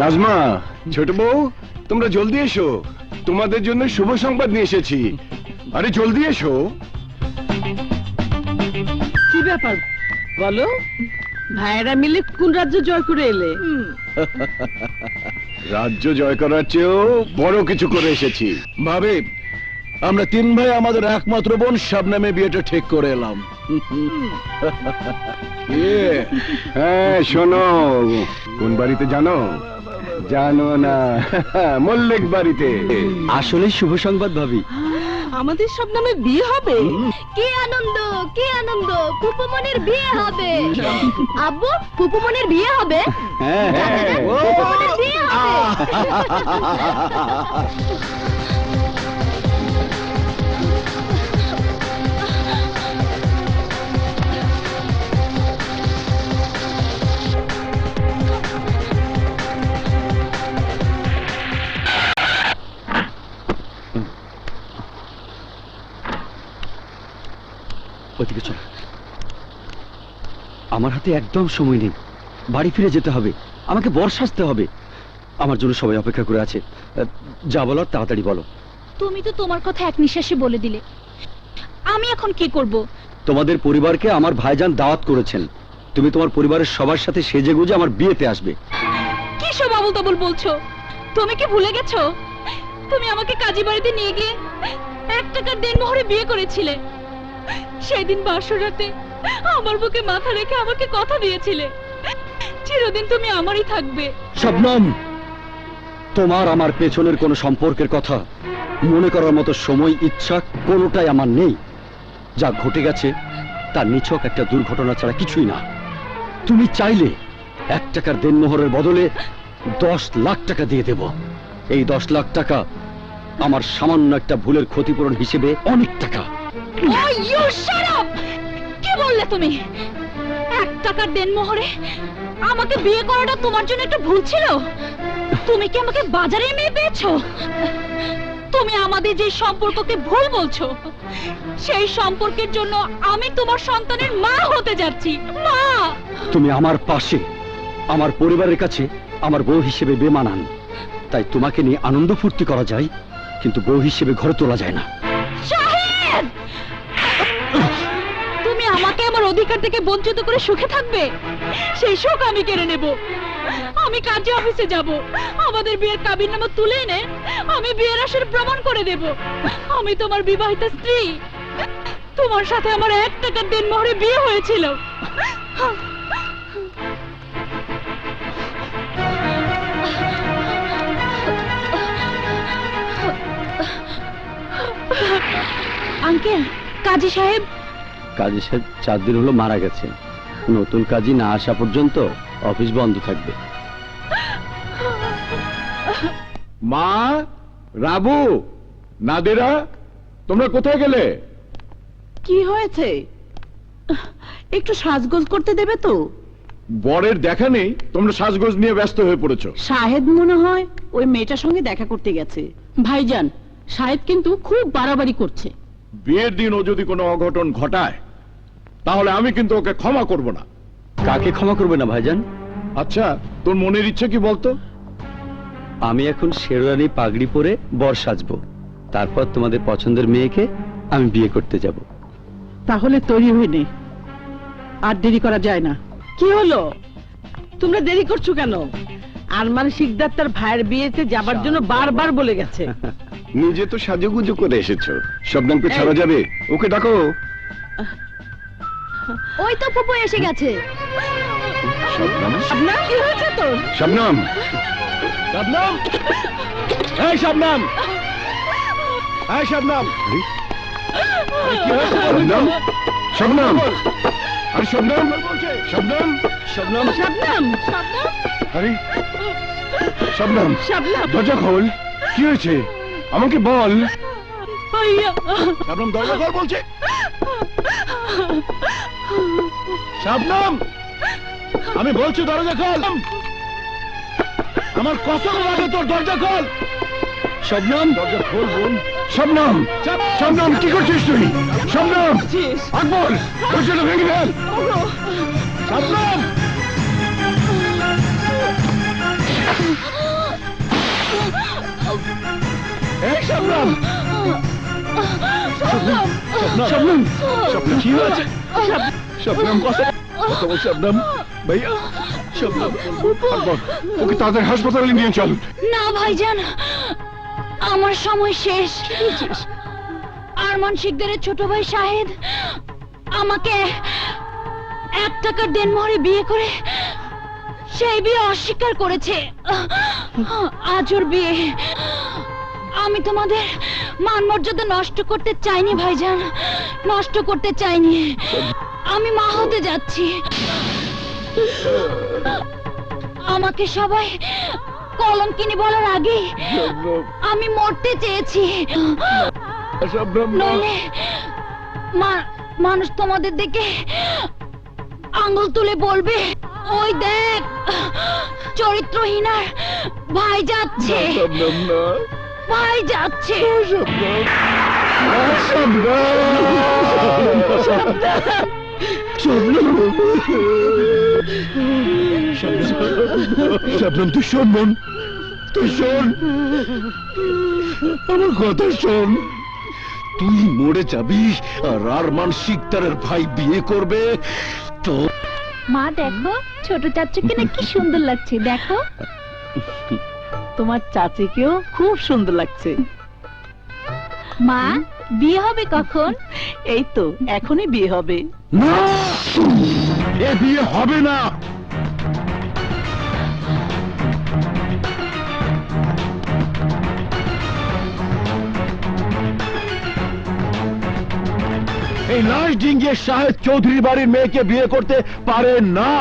নাজমা, ছোট বউ, তোমরা জলদি এসো, তোমাদের জন্য শুভ সংবাদ নিয়ে এসেছি। আরে জলদি এসো। কি ব্যাপার বলো? ভাইয়েরা মিলে কোন রাজ্য জয় করে এলে? রাজ্য জয় করার চেয়েও বড় কিছু করে এসেছি। ভাবি, আমরা তিন ভাই আমাদের একমাত্র বোন শাবনামে বিয়েটা ঠিক করে এলাম। হ্যাঁ, শোনো, কোন বাড়িতে জানো? জানো না? মল্লিক বাড়িতে। আসলে শুভ সংবাদ ভাবি। আমাদের সব নামে বিয়ে হবে? কি আনন্দ, কি আনন্দ! ফুপুমনির বিয়ে হবে। আব্বু, ফুপুমনির বিয়ে হবে। হ্যাঁ, ফুপুমনির বিয়ে হবে। ওদিকে চল। আমার হাতে একদম সময় নেই, বাড়ি ফিরে যেতে হবে, আমাকে বর সাজতে হবে। আমার জন্য সবাই অপেক্ষা করে আছে। যা বলার তাড়াতাড়ি বলো। তুমি তো তোমার কথা এক নিঃশ্বাসে বলে দিলে, আমি এখন কি করব? তোমাদের পরিবারকে আমার ভাইজান দাওয়াত করেছেন, তুমি তোমার পরিবারের সবার সাথে সেজে গুজে আমার বিয়েতে আসবে। কি সব আবল তাবল বলছো? তুমি কি ভুলে গেছো তুমি আমাকে কাজী বাড়িতে নিয়ে গিয়ে 1 টাকার দেনমোহরে বিয়ে করেছিলে? সেদিন বাসর রাতে আমার বুকে মাথা রেখে আমাকে কথা দিয়েছিলে চিরদিন তুমি আমারই থাকবে। শবনম, তোমার আমার পেছনের কোনো সম্পর্কের কথা মনে করার মতো সময়, ইচ্ছা কোনোটাই আমার নেই। যা ঘটে গেছে তার নিছক একটা দুর্ঘটনা ছাড়া কিছুই না। তুমি চাইলে 1 টাকার দেনমোহরের বদলে 10 লাখ টাকা দিয়ে দেব। এই 10 লাখ টাকা আমার সামান্য একটা ভুলের ক্ষতিপূরণ হিসেবে অনেক টাকা। Oh, you shut up! কি বললে তুমি? 1 টাকার দেনমোহরে আমাকে বিয়ে করাটা তোমার জন্য একটা ভুল ছিল? তুমি কি আমাকে বাজারে মেয়ে পেয়েছো? তুমি আমাদের যে সম্পর্ককে ভুল বলছো, সেই সম্পর্কের জন্য আমি তোমার সন্তানের মা হতে যাচ্ছি। মা! তুমি আমার পাশে, আমার পরিবারের কাছে আমার বউ হিসেবে বেমানান। তাই তোমাকে নিয়ে আনন্দ ফুর্তি করা যায়, কিন্তু বউ হিসেবে ঘরে তোলা যায় না। শাহিদ! তুমি আমাকে আমার অধিকার থেকে বঞ্চিত করে সুখে থাকবে? সেই সুখ আমি কেড়ে নেব। আমি কাজে অফিসে যাব, আমাদের বিয়ের কাবিননামা তুলে এনে আমি বিয়ের আসরে প্রমাণ করে দেব আমি তোমার বিবাহিত স্ত্রী। তোমার সাথে আমার 1 টাকার দেনমোহরে বিয়ে হয়েছিল। আঙ্কেল, কাজী সাহেব। কাজী সাহেব 4 দিন হলো মারা গেছে। নতুন কাজী না আসা পর্যন্ত অফিস বন্ধ থাকবে। মা, রাবু, নাদেরা, তোমরা কোথায় গেলে? কি হয়েছে? একটু সাজগোজ করতে দেবে তো? বরের দেখা নেই, তোমরা সাজগোজ নিয়ে ব্যস্ত হয়ে পড়েছো। শাহেদ মনে হয় ওই মেয়েটার সঙ্গে দেখা করতে গেছে। ভাইজান, শাহেদ কিন্তু খুব বাড়াবাড়ি করছে। বিয়ের দিন ও যদি কোনো অঘটন ঘটায় তাহলে আমি কিন্তু ওকে ক্ষমা করব না। কাকে ক্ষমা করবে না ভাইজান? আচ্ছা, তোর মনের ইচ্ছে কি বলতো? আমি এখন শেরওয়ানি পাগড়ি পরে বর সাজবো, তারপর তোমাদের পছন্দের মেয়েকে আমি বিয়ে করতে যাব। তাহলে তৈরি হয়ে নে, আর দেরি করা যায় না। কি হলো, তোমরা দেরি করছো কেন? আরমান শিকদার তার ভাইয়ের বিয়েতে যাবার জন্য বারবার বলে গেছে। নিজে তো সাজুগুজু করে এসেছো, শবনমকে ছাড়া যাবে? ওকে ডাকো। ওই তো ফুপু এসে গেছে। শবনম, আপনার কি হয়েছে তো? শবনম, শবনম, এই শবনম, এই শবনম, শবনম, শবনম, আরে শবনম, শবনম, শবনম, শবনম, আরে শবনম, শবনম, দরজা খোল। কি হয়েছে আমাকে বল। ভাইয়া, শবনম, দরজা খোল বলছে। শবনম, আমি বলছি দরজা খোল। আমার কসম লাগে তোর দরজা খোল। শবনম, দরজা খোল বোন। শবনম, শবনম, কি করছিস তুই? শবনম, আকবর, দরজাটা ভেঙে ফেল। শবনম, শবনম শবনম কি হয়েছে শবনম কথা বল শবনম ভাইয়া শবনম আকবর ওকে তাড়াতাড়ি হাসপাতালে নিয়ে চল না ভাইজান, আমার সময় শেষ। আরমান শিকদারের ছোট ভাই শাহেদ আমাকে 1 টাকার দেনমোহরে বিয়ে করে সেই বিয়ে অস্বীকার করেছে। আজ ওর বিয়ে। আমি তোমাদের মান মর্যাদা নষ্ট করতে চাইনি ভাইজান, নষ্ট করতে চাইনি। আমি মা হতে যাচ্ছি। আমাকে সবাই কলঙ্কিনী বলার আগে আমি মরতে চেয়েছি, নইলে মানুষ তোমাদের দেখে আঙ্গুল তুলে বলবে, ওই দেখ চরিত্রহীনার ভাই যাচ্ছে, ভাই যাচ্ছে। শবনম তুই শোন মন, তুই শোন আমার কথা শোন। তুই মরে যাবি আর আরমান শিকদারের ভাই বিয়ে করবে তো। মা দেখো ছোট চাচুকে না কি সুন্দর লাগছে, দেখো। তোমার চাচিকেও খুব সুন্দর লাগছে। মা বিয়ে হবে কখন? এই তো এখনই বিয়ে হবে। না, এ বিয়ে হবে না। এই লাশ ডিঙ্গিয়ে শাহেদ চৌধুরী বাড়ির মেয়েকে বিয়ে করতে পারে না।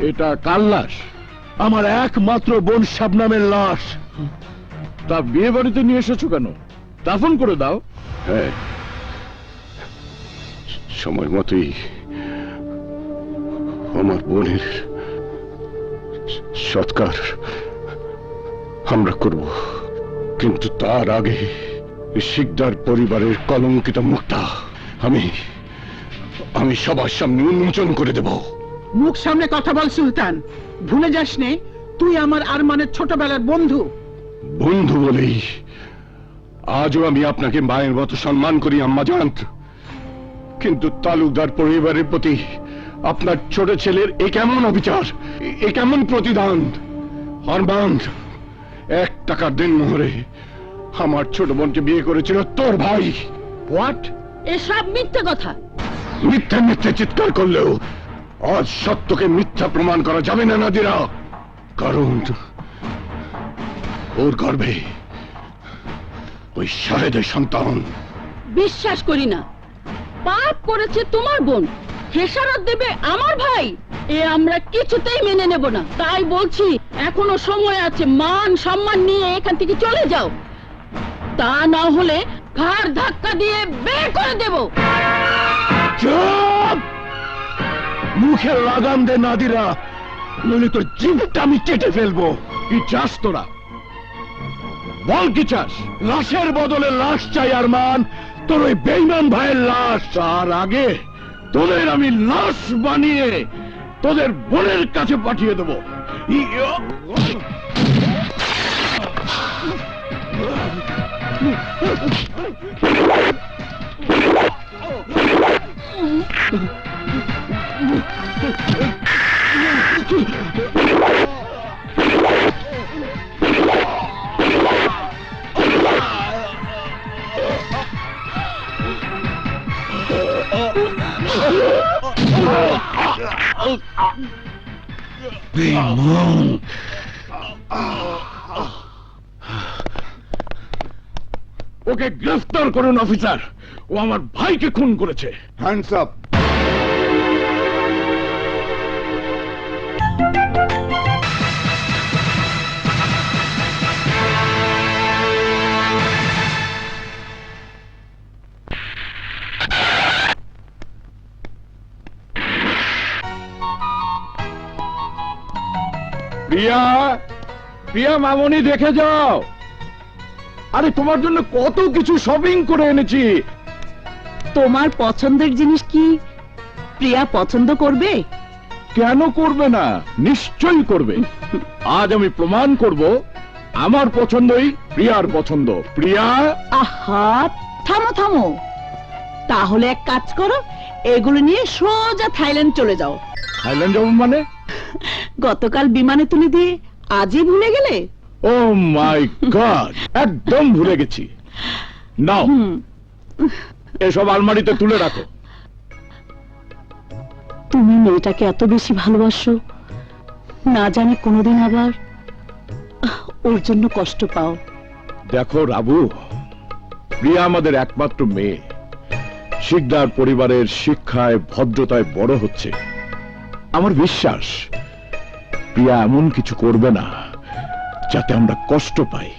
এটা কার লাশ? আমার একমাত্র বোন শাবনামের লাশ। তা বিয়ে বাড়িতে নিয়ে এসেছো কেন? দাফন করে দাও। হ্যাঁ, সময় মতোই আমার বোনের সৎকার আমরা করব, কিন্তু তার আগে শিকদার পরিবারের কলঙ্কিত মুখটা আমি সবার সামনে উন্মোচন করে দেব। মুখ সামনে কথা বল সুলতান, ভুলে যাস নে তুই আমার আরমানের ছোটবেলার বন্ধু। বন্ধু বলেই আজও আমি আপনাকে মায়ের মতো সম্মান করি আম্মাজান, কিন্তু তালুকদার পরিবারের প্রতি আপনার ছোট ছেলের এ কেমন অবিচার, এ কেমন প্রতিদান। আরমান 1 টাকার দেনমোহরে আমার ছোট বোনকে বিয়ে করেছিল তোর ভাই। হোয়াট? এসব মিথ্যে কথা। মিথ্যে মিথ্যে চিৎকার করলেও আজ সত্যকে মিথ্যা প্রমাণ করা যাবে না নাদিরা, কারণ ওর গর্ভে ওই শাহেদের সন্তান। বিশ্বাস করি না, পাপ করেছে তোমার বোন, খেসারত দেবে আমার ভাই, এ আমরা কিছুতেই মেনে নেব না। তাই বলছি এখনো সময় আছে, মান সম্মান নিয়ে এখান থেকে চলে যাও, তা না হলে ঘাড় ধাক্কা দিয়ে বের করে দেব। চুপ! মুখে লাগাম দে নাদিরা, নইলে তোর জিভটা আমি কেটে ফেলবো। কি চাস তোরা? বল কি চাস? লাশের বদলে লাশ চাই আরমান, তোর ওই বেঈমান ভাইয়ের লাশ। তার আগে তোদের আমি লাশ বানিয়ে তোদের বোনের কাছে পাঠিয়ে দেবো। বেঈমান! ওকে গ্রেফতার করুন অফিসার, ও আমার ভাইকে খুন করেছে। Hands up! প্রিয়া, প্রিয়া মামনি দেখে যাও। আরে তোমার জন্য কত কিছু শপিং করে এনেছি। তোমার পছন্দের জিনিস কি প্রিয়া পছন্দ করবে? কেন করবে না? নিশ্চয়ই করবে। আজ আমি প্রমাণ করব আমার পছন্দই প্রিয়ার পছন্দ। প্রিয়া! আহা থামো থামো, তাহলে এক কাজ করো, এগুলো নিয়ে সোজা থাইল্যান্ড চলে যাও। থাইল্যান্ড যাবো মানে? গতকাল বিমানে তুলে দিয়ে আজই ভুলে গেলে? ও মাই গড, একদম ভুলে গেছি। নাও, এসব আলমারিতে তুলে রাখো। তুমি মেয়েটাকে এত বেশি ভালোবাসো, না জানি কোনোদিন আবার ওর জন্য কষ্ট পাও। দেখো রাবু, প্রিয়া আমাদের একমাত্র মেয়ে, শিকদার পরিবারের শিক্ষায় ভদ্রতায় বড় হচ্ছে। আমার বিশ্বাস প্রিয়া এমন কিছু করবে না যাতে আমরা কষ্ট পাই।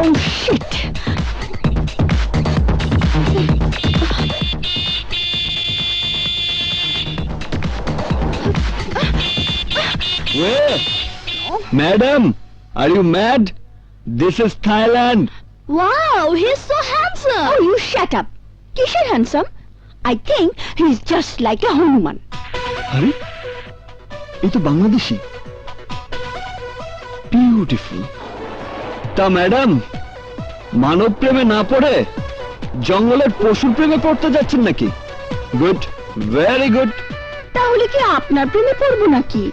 Oh shit! Madam, are you mad? This is Thailand. Wow, he's so handsome. Oh, you shut up. Kishan handsome? I think he's just like a Hanuman. আরে এই তো বাংলাদেশি। বিউটিফুল। তা ম্যাডাম, মানব প্রেমে না পড়ে জঙ্গলের পশুর প্রেমে পড়তে যাচ্ছেন নাকি? Good, very good. তাহলে কি আপনার প্রেমে পড়বো নাকি?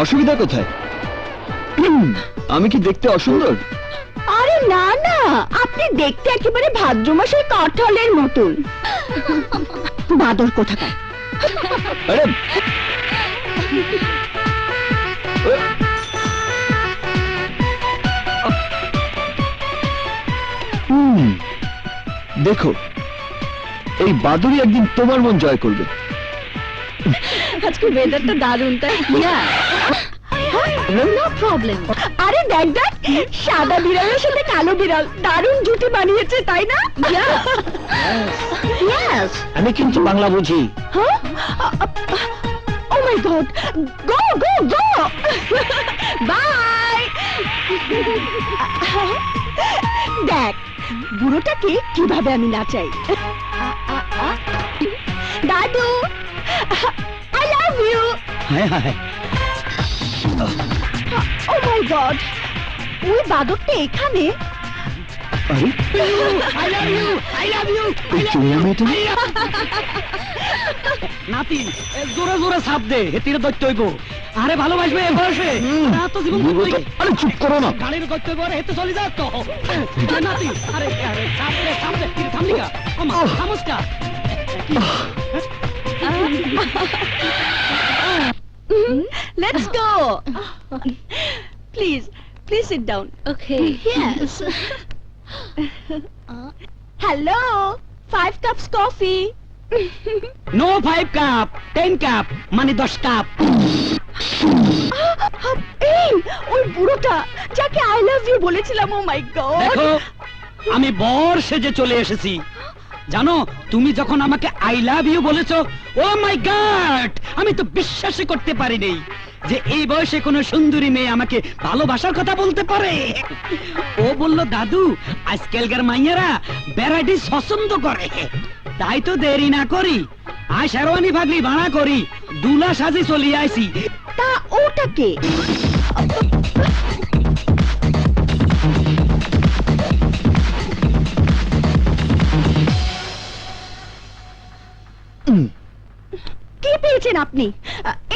অসুবিধা কোথায়? আমি কি দেখতে অসুন্দর? আরে না না, আপনি দেখতে একেবারে ভাদ্র মাসের কাঁঠালের মতন। বাদর কোথাকার। আরে দেখো, এই বাদুড়ি একদিন তোমার মন জয় করবে। আজকে ওয়েদারটা দারুণ, তাই না? No problem. আরে দেখ দেখ, সাদা বিড়ালের সাথে কালো বিড়াল দারুণ জুটি বানিয়েছে, তাই না? ইয়েস। আমি কিন্তু বাংলা বুঝি। হ্যাঁ? Oh my god, go go go, bye. দেখ বুড়োটাকে কিভাবে আমি নাচাই। দাদু, আই লাভ ইউ। হ্যাঁ হ্যাঁ, ও মাই গড, ওই বাদকটা এখানে। আরে I love you, I love you. এই চুনিয়া মেয়েটা নাতি জোরে জোরে ছাপ দে, হেতিরে দৈত্য হইব। আরে ভালোবাসবে এ বয়সে, আর তো জীবন কই। আরে চুপ করো না। গাড়ির দৈত্য হইব, হেতে চলে যা তো। আরে নাতি, আরে আরে ছাপ দে, কি থামলি গা? আমা থামসকা। Let's go. Please, please sit down. Okay. Yes. Hello, 5 cups coffee. No 5 cup, 10 cup, মানে 10 কাপ। এই ওই বুড়োটা যাকে আই লাভ ইউ বলেছিলাম, ও মাই গড। দেখো, আমি বর সেজে চলে এসেছি। জানো, তুমি যখন আমাকে আই লাভ ইউ বলেছো, ও মাই গড, আমি তো বিশ্বাসই করতে পারিনি যে এই বয়সে কোনো সুন্দরী মেয়ে আমাকে ভালোবাসার কথা বলতে পারে। ও বলল, দাদু আজকালকার মাইয়ারা ভ্যারাইটিস পছন্দ করে, তাই তো দেরি না করি আয় শেরওয়ানি ভাগলি ভাড়া করি দুলা সাজি চলি আইছি। তা ওটাকে কি পেয়েছেন আপনি?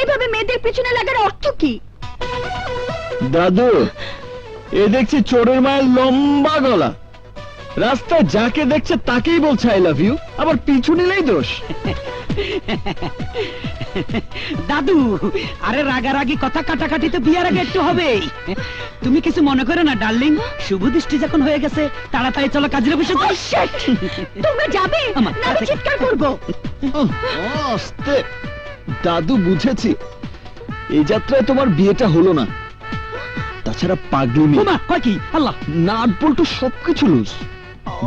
এভাবে মেয়েদের পিছনে লাগার অর্থ কি? দাদু, এ দেখছি চোরের মায়ের লম্বা গলা। রাস্তায় যাকে দেখছে তাকেই বলছে আই লাভ ইউ, আবার পিছু নিলেই দোষ। দাদু, আরে রাগারাগি কথা কাটাকাটি তো বিয়ার আগে একটু হবেই। তুমি কিছু মনে করো না ডার্লিং, শুভ দৃষ্টি যখন হয়ে গেছে তাড়াতাড়ি চলো কাজের অফিসে। তোমরা যাবে আমার না আমি চিৎকার করব। আস্তে। দাদু, বুঝেছি এই যাত্রায় তোমার বিয়েটা হলো না। তাছাড়া পাগলি ওমা, কয় কি? আল্লাহ, নাট বল্টু সবকিছু লুজ।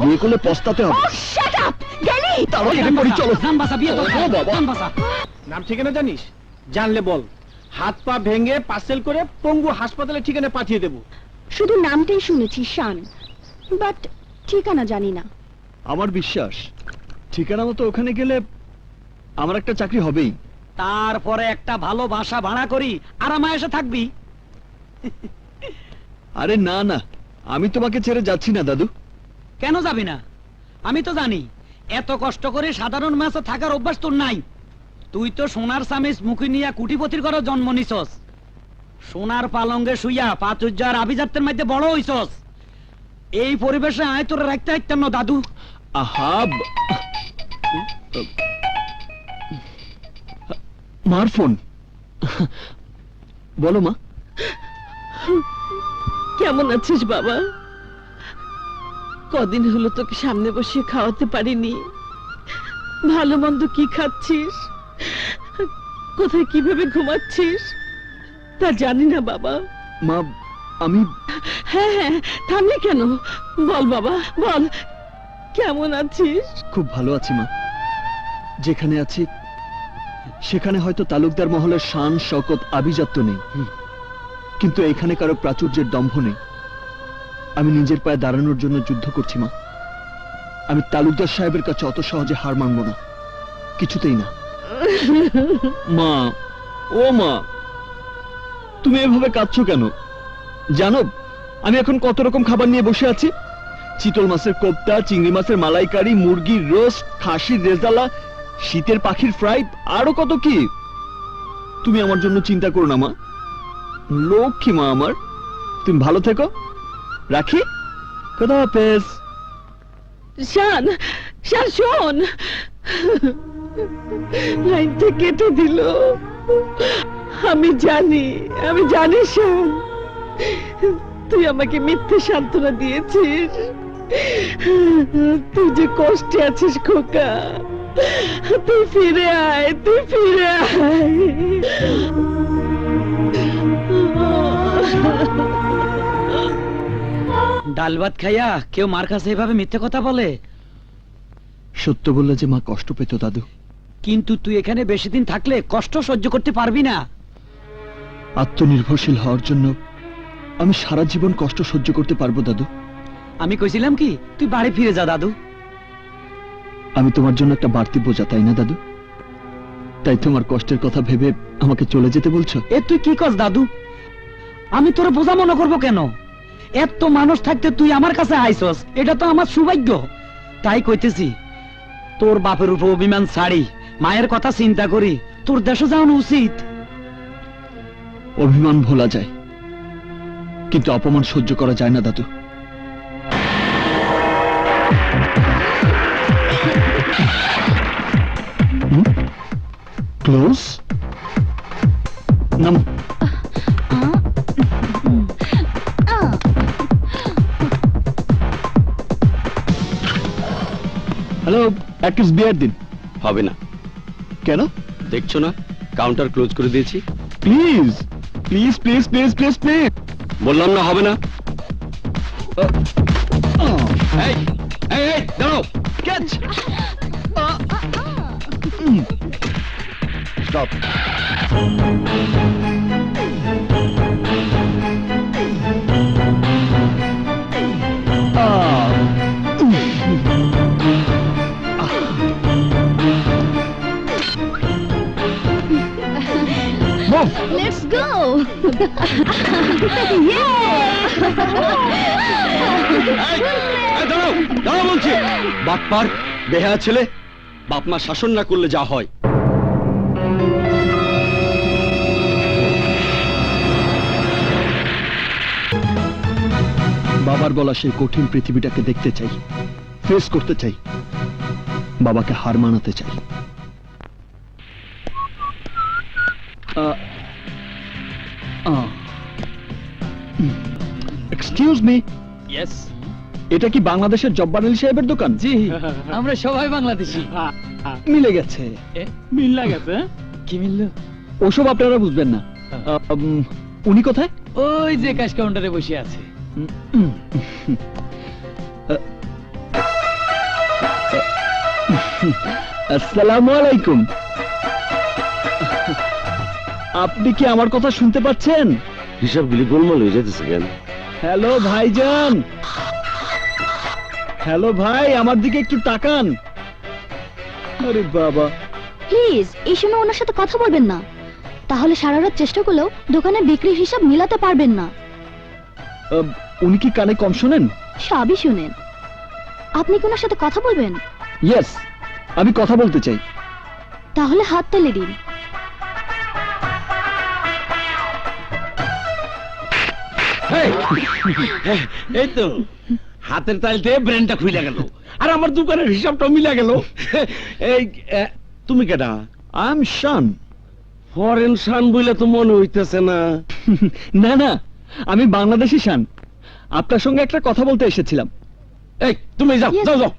বিয়ে করলে পস্তাতে হবে। শাট আপ গেলি। তাড়াতাড়ি এটা করি, চলো। জান বাঁচা, বিয়ে তো ও বাবা। জান বাঁচা। নাম ঠিকানা জানিস? জানলে বল, হাত পা ভেঙে পার্সেল করে পঙ্গু হাসপাতালে ঠিকানা পাঠিয়ে দেবো। শুধু নামটাই শুনেছি শান, বাট ঠিকানা জানি না। আমার বিশ্বাস ঠিকানা মতো ওখানে গেলে আমার একটা চাকরি হবেই। তারপরে একটা ভালো বাসা ভাড়া করি আরামায় এসে থাকবি। আরে না না, আমি তোমাকে ছেড়ে যাচ্ছি না দাদু। কেন যাবি না? আমি তো জানি এত কষ্ট করে সাধারণ মাসে থাকার অভ্যাস তোর নাই। তুই তো সোনার সামিস মুখে নিয়া কুটিপতির ঘরে জন্ম নিছস, সোনার পালঙ্গে শুইয়া পাচুর্যার আভিজাত্যের মধ্যে বড় হইছস। এই পরিবেশে আয় তোর রাখতে হাইতাম না দাদু। আহাব, মার ফোন। বলো মা। কেমন আছিস বাবা? কদিন হলো তোকে সামনে বসিয়ে খাওয়াতে পারিনি। ভালো মন্দ কি খাচ্ছিস, কোথায় কিভাবে ঘুমাচ্ছিস তা জানি না বাবা। মা, আমি হ্যাঁ হ্যাঁ, থামলি কেন? বল বাবা বল, কেমন আছিস? খুব ভালো আছি মা। যেখানে আছি সেখানে হয়তো তালুকদার মহলের শান শওকত আভিজাত্য নেই, কিন্তু এখানে কারো প্রাচুর্যের দম্ভ নেই। আমি নিজের পায়ে দাঁড়ানোর জন্য যুদ্ধ করছি মা। আমি তালুকদার সাহেবের কাছে অত সহজে হার মানব না, কিছুতেই না। মা, ও মা, তুমি এভাবে কাঁদছো কেন? জানো আমি এখন কত রকম খাবার নিয়ে বসে আছি? চিতল মাছের কোপ্তা, চিংড়ি মাছের মালাইকারি, মুরগির রোস্ট, খাসির রেজালা, শীতের পাখির ফ্রাই, আরো কত কি। তুমি আমার জন্য চিন্তা করো না মা। লক্ষ্মী মা আমার, তুমি ভালো থেকো। রাখি, খোদা হাফেজ। শান, শান শোন, লাইনটা কেটে দিল। আমি জানি শান, তুই আমাকে মিথ্যে সান্ত্বনা দিয়েছিস। তুই যে কষ্টে আছিস খোকা, তুই ফিরে আয়, তুই ফিরে আয়। ডাল ভাত খাইয়া কেউ মার কাছে এভাবে মিথ্যে কথা বলে? সত্য বললে যে মা কষ্ট পেত দাদু। কিন্তু তুই এখানে বেশি দিন থাকলে কষ্ট সহ্য করতে পারবি না। আত্মনির্ভরশীল হওয়ার জন্য আমি সারা জীবন কষ্ট সহ্য করতে পারবো দাদু। আমি কইছিলাম কি তুই বাড়ি ফিরে যা দাদু। আমি তোমার জন্য একটা বাড়তি বোঝা, তাই না দাদু? তাই তোমার কষ্টের কথা ভেবে আমাকে চলে যেতে বলছো? এ তুই কি কস দাদু? আমি তোর বোঝা মনে করবো কেন? এত মানুষ থাকতে তুই আমার কাছে আইসস, এটা তো আমার সৌভাগ্য। তাই কইতেছি তোর বাপের উপর অভিমান ছাড়ি মায়ের কথা চিন্তা করি তোর দেশে যাওয়ানো উচিত। অভিমান ভোলা যায়, কিন্তু অপমান সহ্য করা যায় না দাদু। ক্লোজ নাম। হ্যালো, এক পিস বিয়ার দিন। হবে না। কেন? দেখছো না কাউন্টার ক্লোজ করে দিয়েছি। Please please please please please please. বললাম না হবে না। এই এই এই দাঁড়াও। ক্যাচ। স্টপ। Let's go. দাঁড়াও দাঁড়াও বলছি। বাটপার বেহায়া ছেলে, বাপ মা শাসন না করলে যা হয়। বাবার বলা সেই কঠিন পৃথিবীটাকে দেখতে চাই, ফেস করতে চাই, বাবাকে হার মানাতে চাই। এক্সকিউজ মি, ইয়েস, এটা কি বাংলাদেশের জব্বার আলী সাহেবের দোকান? জি, আমরা সবাই বাংলাদেশি। মিলে গেছে। মিল লাগেছে। কি মিললো? ওসব আপনারা বুঝবেন না। উনি কোথায়? ওই যে ক্যাশ কাউন্টারে বসে আছে। আসসালামু আলাইকুম। আপনি কি আমার কথা শুনতে পাচ্ছেন? হিসাবগুলি গোলমাল হয়ে যেতেছে কেন? হ্যালো ভাইজান, হ্যালো ভাই, আমার দিকে একটু তাকান। আরে বাবা, প্লিজ এই সময় ওনার সাথে কথা বলবেন না, তাহলে সারা রাত চেষ্টা করলেও দোকানের বিক্রির হিসাব মিলাতে পারবেন না। উনি কি কানে কম শোনেন? সবই শুনেন। আপনি কি ওনার সাথে কথা বলবেন? ইয়েস, আমি কথা বলতে চাই। তাহলে হাত তুলে দিন। এই তো হাতের তালতে ব্রেনটা খুইলা গেল, আর আমার দোকানের হিসাবটা মিলা গেল। এই তুমি কেডা? I am Shan. Foreign Shan বইলে তো মনে হইতেছে না। না না, আমি বাংলাদেশি শান। আপনার সঙ্গে একটা কথা বলতে এসেছিলাম। এই তুমি যাও Yes. যাও যাও,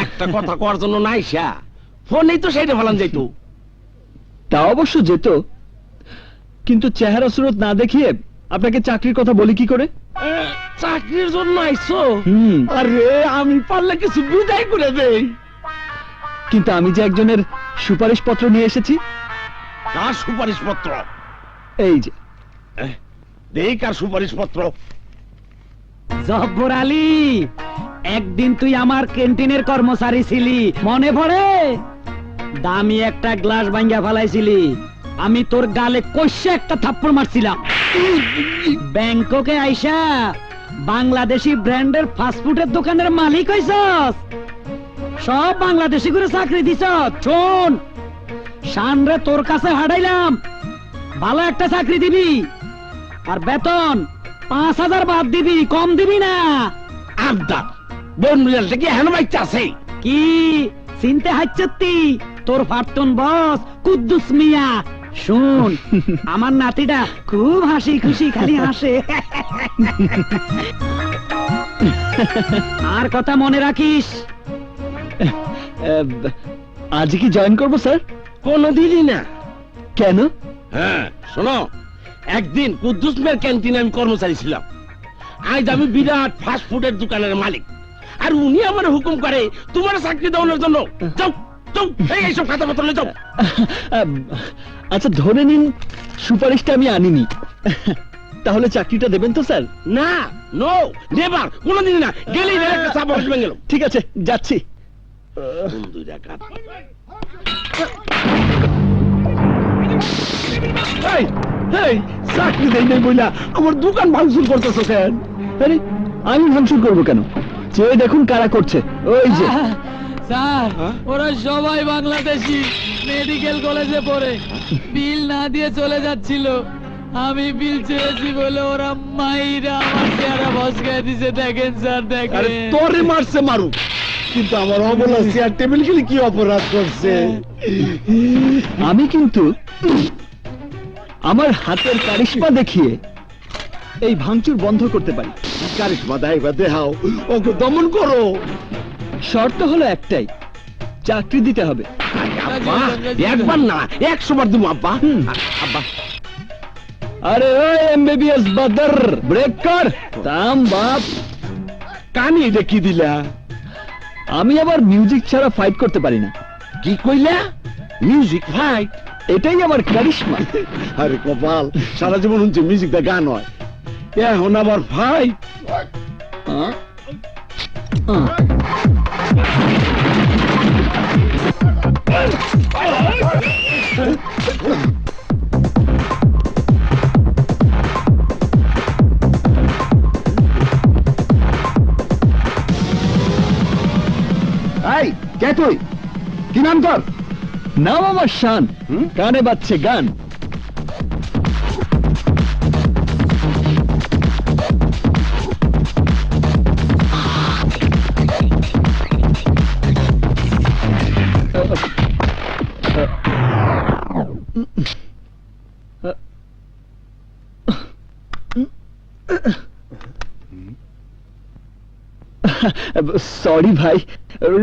একটা কথা করার জন্য নাইসা ফোনেই তো সেইটা ফেলান যাইতো। তা অবশ্য যেত, কিন্তু চেহারা সুরত না দেখিয়ে আপনাকে চাকরির কথা বলি কি করে? চাকরির জন্য আইছো? হুম, আরে আমি পারলে কিছু বিদায় করে দেই। কিন্তু আমি যে একজনের সুপারিশ পত্র নিয়ে এসেছি। কার সুপারিশ পত্র? এই যে। দেই কার সুপারিশ পত্র? জব্বর আলী, একদিন তুই আমার ক্যান্টিনের কর্মচারী ছিলি, মনে পড়ে? দামি একটা গ্লাস ভাঙ্গা ফেলাইছিলি, আমি তোর গালে কষে একটা থাপ্পড় মারছিলাম। ব্যাংককে আইসা বাংলাদেশি ব্র্যান্ডের ফাস্টফুডের দোকানের মালিক হইছস, সব বাংলাদেশি করে চাকরি দিছ। শোন, শানরে তোর কাছে হারাইলাম, ভালো একটা চাকরি দিবি, আর বেতন 5,000 বাদ দিবি, কম দিবি না। আবদা বন মিলালটা কি হেন বাইচা আছে? কি চিনতে হাচ্ছতি? তোর ফারতুন বস কুদ্দুস মিয়া। শুন, আমার নাতিটা খুব হাসি খুশি খালি হাসে। আর কথা মনে রাখিস। আজ কি জয়েন করবো স্যার? কোনদিনই না। কেন? হ্যাঁ শোনো, একদিন কুদ্দুস মিয়ার ক্যান্টিনে আমি কর্মচারী ছিলাম, আজ আমি বিরাট ফাস্ট ফুডের দোকানের মালিক, আর উনি আমার হুকুম করে তোমার চাকরি দেওয়ানোর জন্য। যাও যাও, এইসব খাতা পত্র নিয়ে যাও। আচ্ছা ধরে নিন সুপারিশটা আমি আনিনি, তাহলে চাকরিটা দেবেন তো স্যার? না, নো, নেভার, কোনদিন না। গেলেই একটা চাপ আসবে গেল। ঠিক আছে, যাচ্ছি। এই, এই, চাকরি দেই নাই বইলা আমার দোকান ভাঙচুর করতেছো কেন? আরে আমি ভাঙচুর করবো কেন? চেয়ে দেখুন কারা করছে। ওই যে। স্যার, ওরা সবাই বাংলাদেশি, মেডিকেল কলেজে পড়ে, বিল না দিয়ে চলে যাচ্ছিল। আমি বিল চেয়েছি বলে ওরা মাইরা আমার চেহারা ভসকায় দিছে। দেখেন স্যার, আরে দেখেন। তোরে মারছে মারুক, কিন্তু আমার অবলা চেয়ার টেবিল খেলে কি অপরাধ করছে? আমি কিন্তু আমার হাতের কারিশমা দেখিয়ে এই ভাঙচুর বন্ধ করতে পারি। কারিশমা দেয় বা দেহাও, ওকে দমন করো। শর্ত হলো একটাই, চাকরি দিতে হবে। আব্বা, একবার না 100 বার দিব আব্বা। হুম। আব্বা আরে ওই এমবিবিএস বাদর, ব্রেক কর। তাম বাপ, কানি এটা কি দিলা? আমি আবার মিউজিক ছাড়া ফাইট করতে পারি না। কি কইলা? Music fight? এটাই আমার কারিশমা। আরে কপাল, সারা জীবন হচ্ছে মিউজিক দা গান হয়, এখন আবার ফাইট? আহ? এই কে তুই? কি নাম তোর? নাম আমার শান, কানে বাজছে গান। সরি ভাই,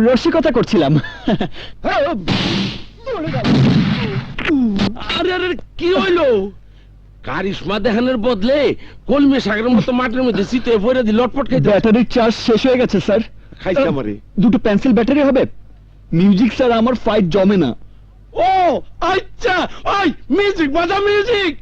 রসিকতা করছিলাম। আরে আরে কি হইলো? কারিশমা দেখানোর বদলে কলমে শাকের মতো মাটির মধ্যে শীতে ভরে দিয়ে লটপট খাইতে। ব্যাটারির চার্জ শেষ হয়ে গেছে স্যার। খাইছে আমারে। দুটো পেন্সিল ব্যাটারি হবে? মিউজিক স্যার আমার ফাইট জমে না। ও আচ্ছা, ওই মিউজিক বাজা, music.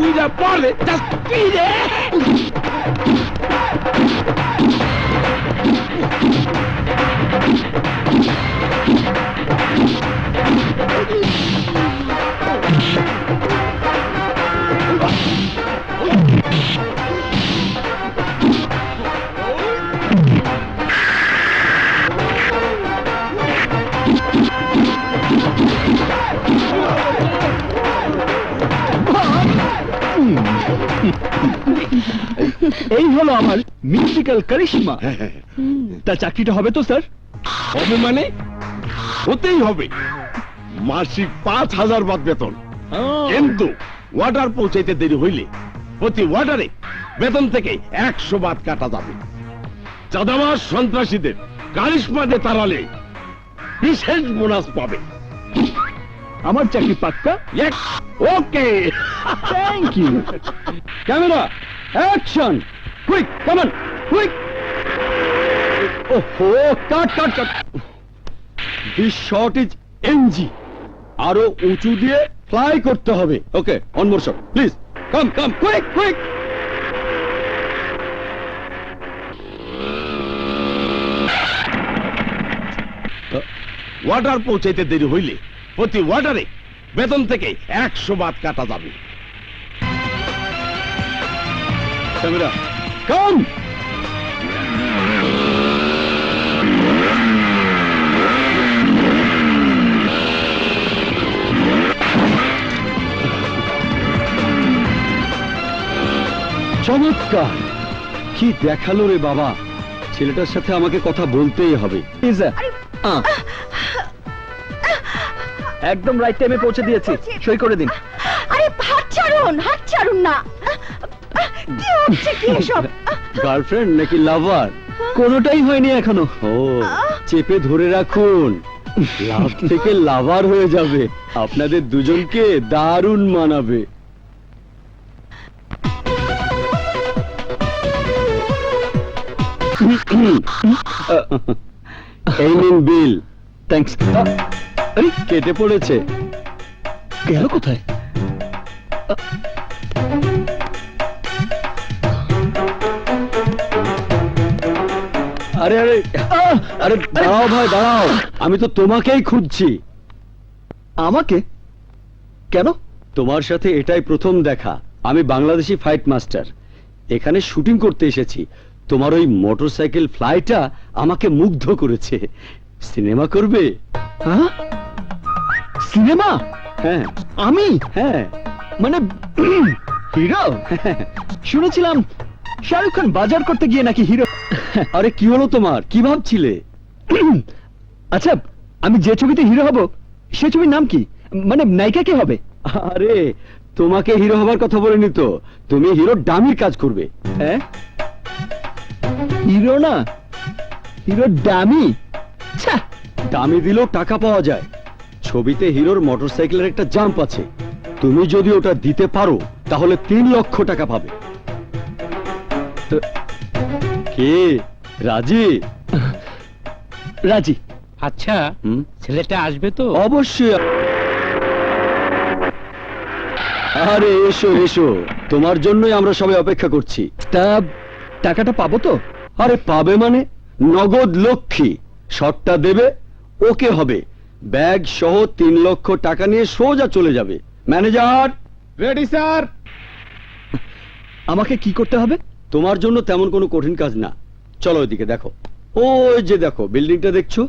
Uida, pole, das pide. এই হলো আমার মিউজিক্যাল কারিশমা। তা চাকরিটা হবে তো স্যার? হবে মানে? হতেই হবে। মাসিক 5,000 বাদ বেতন। কিন্তু ওয়াটার পৌঁছাইতে দেরি হইলে প্রতি ওয়াটারে বেতন থেকে 100 বাদ কাটা যাবে। চাঁদাবাজ সন্ত্রাসীদের কারিশমাতে তাড়ালে বিশেষ বোনাস পাবে। আমার চাকরি পাক্কা? Okay, thank you. Camera action, quick come on quick. ওহো, cut cut cut. This shot is NG. আরো উঁচু দিয়ে ফ্লাই করতে হবে। Okay, one more shot please. Come come quick quick. Water পৌঁছাইতে দেরি হইলে প্রতি ওয়াটারে বেতন থেকে 100 বাদ কাটা যাবে। ক্যামেরা কাম। চমৎকার, কি দেখালো রে বাবা। ছেলেটার সাথে আমাকে কথা বলতেই হবে। একদম রাইট টাইমে পৌঁছে দিয়েছি, সই করে দিন। আরে হাত ছাড়ুন না। কি হচ্ছে কি এসব? গার্লফ্রেন্ড নাকি লাভার? কোনোটাই হয়নি এখনো। ও, চেপে ধরে রাখুন, লাভ থেকে লাভার হয়ে যাবে। আপনাদের দুজনকে দারুণ মানাবে। এই নিন বিল। থ্যাঙ্কস। আরে কেটে পড়েছে। গেল কোথায়? আরে আরে আরে দাঁড়াও ভাই দাঁড়াও, আমি তো তোমাকেই খুঁজছি। আমাকে? কেন? তোমার সাথে এটাই প্রথম দেখা। আমি বাংলাদেশি ফাইট মাস্টার, এখানে শুটিং করতে এসেছি। তোমার ওই মোটরসাইকেল ফ্লাইটা আমাকে মুগ্ধ করেছে। সিনেমা করবে? হ্যাঁ, সিনেমা? হ্যাঁ আমি? হ্যাঁ। মানে হিরো? শুনেছিলাম শাহরুখ খান বাজার করতে গিয়ে নাকি হিরো। আরে কি হলো তোমার, কি ভাবছিলে? আচ্ছা, আমি যে ছবিতে হিরো হব সে ছবির নাম কি? মানে নায়িকা কে হবে? আরে তোমাকে হিরো হবার কথা বলিনি তো, তুমি হিরো ডামির কাজ করবে। হ্যাঁ, হিরো না, হিরো ডামি। ছ্যা, দামি দিলেও টাকা পাওয়া যায়। ছবিতে হিরোর মোটরসাইকেলের একটা জাম্প আছে, তুমি যদি ওটা দিতে পারো তাহলে 3 লক্ষ টাকা পাবে। তো কে রাজি? রাজি। আচ্ছা, হুম? ছেলেটা আসবে তো? অবশ্যই। আরে এসো এসো, তোমার জন্যই আমরা সবাই অপেক্ষা করছি। তা টাকাটা পাবো তো? আরে পাবে মানে, নগদ লক্ষ্মী। শটটা দেবে, ওকে হবে, ব্যাগ সহ 3 লক্ষ টাকা নিয়ে সোজা চলে যাবে। Manager ready sir. আমাকে কি করতে হবে? তোমার জন্য তেমন কোনো কঠিন কাজ না। চলো ওইদিকে দেখো, ওই যে দেখো বিল্ডিংটা দেখছো,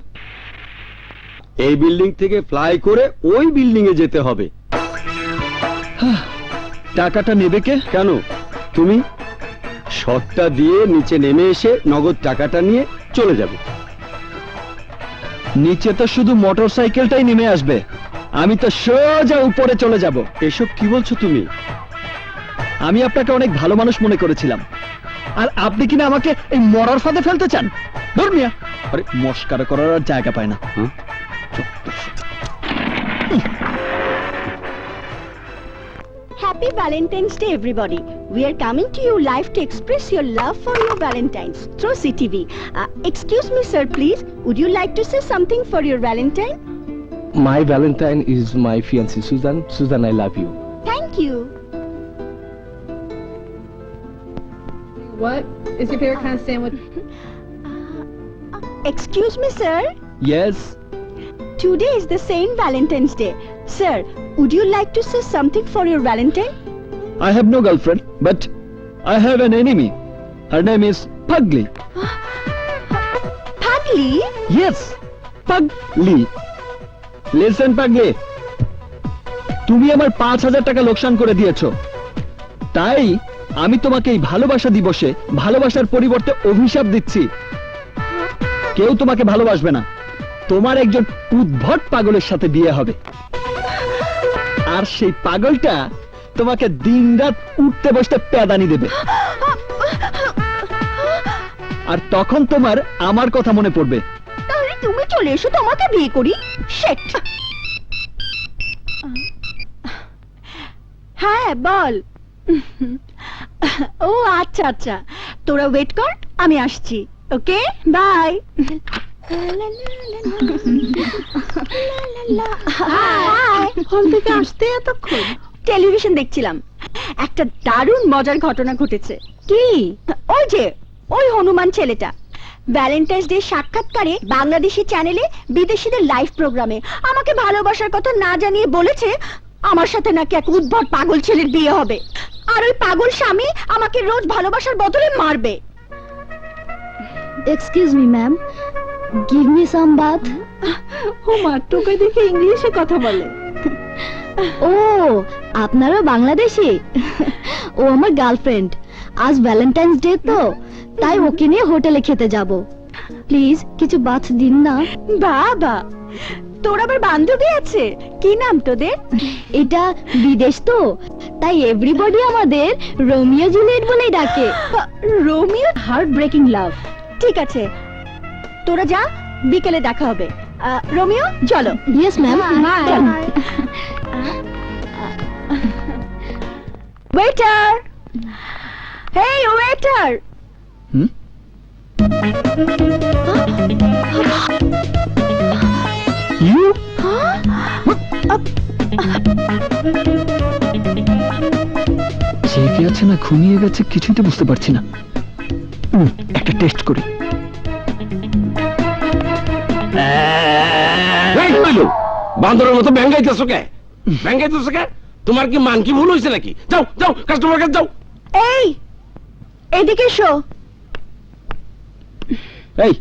এই বিল্ডিং থেকে ফ্লাই করে ওই বিল্ডিং এ যেতে হবে। টাকাটা নেবে কে? কেন, তুমি শটটা দিয়ে নিচে নেমে এসে নগদ টাকাটা নিয়ে চলে যাবে। নিচে তো শুধু মোটরসাইকেলটাই নেমে আসবে, আমি তো সোজা উপরে চলে যাব। এসব কি বলছো তুমি? আমি আপনাকে অনেক ভালো মানুষ মনে করেছিলাম, আর আপনি কিনা আমাকে এই মরার ফাঁদে ফেলতে চান? ধর মিয়া, আরে মস্কারা করার আর জায়গা পায় না। হ্যাঁ? Happy Valentine's Day, everybody. We are coming to you live to express your love for your Valentines through CTV. Excuse me, sir, please. Would you like to say something for your Valentine? My Valentine is my fiancée Susan. Susan, I love you. Thank you. What is your favorite kind of sandwich? Excuse me, sir. Yes. Today is the Saint Valentine's Day. Sir, would you like to say something for your Valentine? I have no girlfriend, but I have an enemy. Her name is Pugly. Pugly? Yes, Pugly. Listen, Pugly. তুমি আমার 5,000 টাকা লোকসান করে দিয়েছো, তাই আমি তোমাকে এই ভালোবাসা দিবসে ভালোবাসার পরিবর্তে অভিশাপ দিচ্ছি। কেউ তোমাকে ভালোবাসবে না, তোমার একজন উদ্ভট পাগলের সাথে বিয়ে হবে, আর সেই পাগলটা তোমাকে দিনরাত উঠতে বসতে প্যাদানি দেবে, আর তখন তোমার আমার কথা মনে পড়বে। তাহলে তুমি চলে এসো, তোমাকে বিয়ে করি। শেট। হ্যাঁ বল। ও আচ্ছা আচ্ছা, তোরা ওয়েট কর, আমি আসছি। ওকে, বাই। হল থেকে আসতে এতক্ষণ? টেলিভিশন দেখছিলাম, একটা দারুণ মজার ঘটনা ঘটেছে। কি? ওই যে ওই হনুমান ছেলেটা ভ্যালেন্টাইন্স ডে সাক্ষাৎকারে বাংলাদেশি চ্যানেলে বিদেশিদের লাইভ প্রোগ্রামে আমাকে ভালোবাসার কথা না জানিয়ে বলেছে আমার সাথে নাকি এক উদ্ভট পাগল ছেলের বিয়ে হবে, আর ওই পাগল স্বামী আমাকে রোজ ভালোবাসার বদলে মারবে। Excuse me ma'am, give me some bath. ও মা, তোকে দেখে ইংলিশে কথা বলে। ও, আপনারা বাংলাদেশি? ও আমার গার্লফ্রেন্ড, আজ ভ্যালেন্টাইন্স ডে তো, তাই ওকে নিয়ে হোটেলে খেতে যাব। প্লিজ কিছু বাথ দিন না। বাবা, তোর আবার বান্ধবী আছে? কি নাম তোদের? এটা বিদেশ তো, তাই এভরিবডি আমাদের রোমিও জুলিয়েট বলেই ডাকে। রোমিও? হার্ট ব্রেকিং লাভ। ঠিক আছে, তোরা যা, বিকেলে দেখা হবে। রোমিও চলো। Yes ma'am. Waiter, hey waiter. You? জেগে আছে না ঘুমিয়ে গেছে কিছুই তো বুঝতে পারছি না। একটা টেস্ট করি। বান্দরের মতো ব্যাঙ্গাইতেছো কে? ব্যাঙ্গাইতেছো কে? তোমার কি মান কি ভুল হয়েছে নাকি? যাও যাও কাস্টমার কাছে যাও। এই এদিকে এসো। এই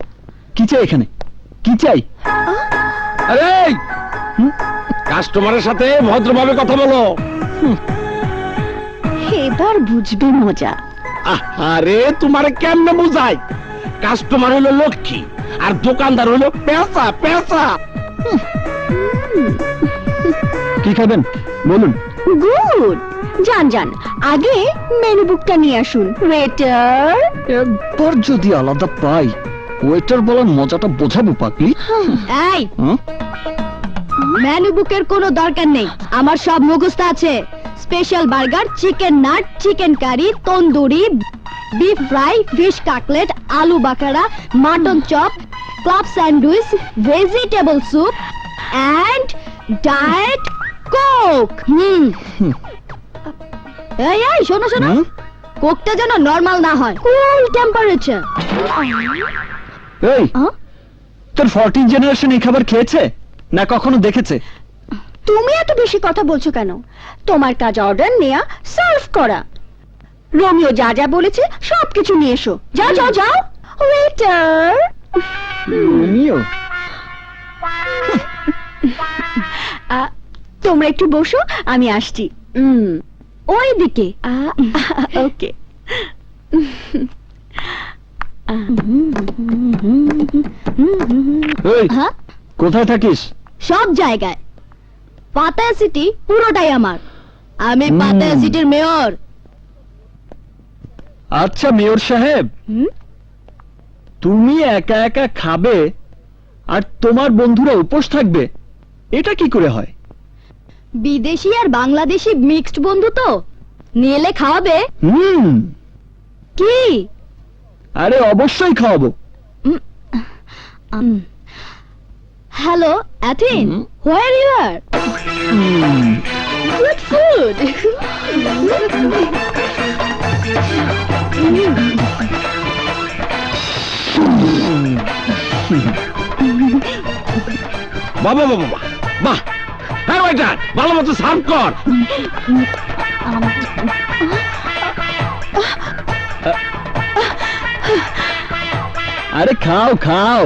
কি চাই এখানে, কি চাই? আরে কাস্টমারের সাথে ভদ্রভাবে কথা বলো। এবার বুঝবে মজা। আরে তোমারে কেমনে বুঝাই? কাস্টমার হলো লক্ষ্মী আর দোকানদার হলো পেঁচা পেঁচা। কি খাবেন বলুন? গুড, যান যান, আগে মেনু বুকটা নিয়ে আসুন। ওয়েটার। একবার যদি আলাদা পাই, ওয়েটার বলার মজাটা বোঝাবো পাগলি। এই হ্যাঁ? মেনু বুকের কোনো দরকার নেই, আমার সব মুখস্থ আছে। Special burger, chicken nut, chicken curry, tandoori, beef fry, fish cutlet, আলু বাকারা, mutton chop, club sandwich, vegetable soup and diet Coke. এই এই শোনো শোনো, হুম? কোকটা যেন নরমাল না হয়, কুল টেম্পারেচার। এই তোর 14 জেনারেশন এই খাবার খেয়েছে না কখনো দেখেছে? তুমি এত বেশি কথা বলছো কেন? তোমার কাজ অর্ডার নেয়া, সার্ভ করা। রোমিও যা যা বলেছে সবকিছু নিয়ে এসো। যাও যাও যাও। ওয়েটার। রোমিও? তোমরা একটু বসো, আমি আসছি। ওই দিকে। ওকে। এই হ্যাঁ, কোথায় থাকিস? সব জায়গায়। পাতায়া সিটি পুরোটাই আমার। আমি হুম। পাতায়া সিটির মেয়র। আচ্ছা মেয়র সাহেব, তুমি একা একা খাবে আর তোমার বন্ধুরা উপোস থাকবে, এটা কি করে হয়? বিদেশি আর বাংলাদেশি মিক্সড বন্ধু তো, নিলে খাওয়াবে কি? আরে অবশ্যই খাওয়াবো। হ্যালো অ্যাথিন, where you are? Good food. বাবা বাবা বাহ, হ্যাঁ ওইটা ভালো মতো সার্ভ কর। আরে খাও খাও।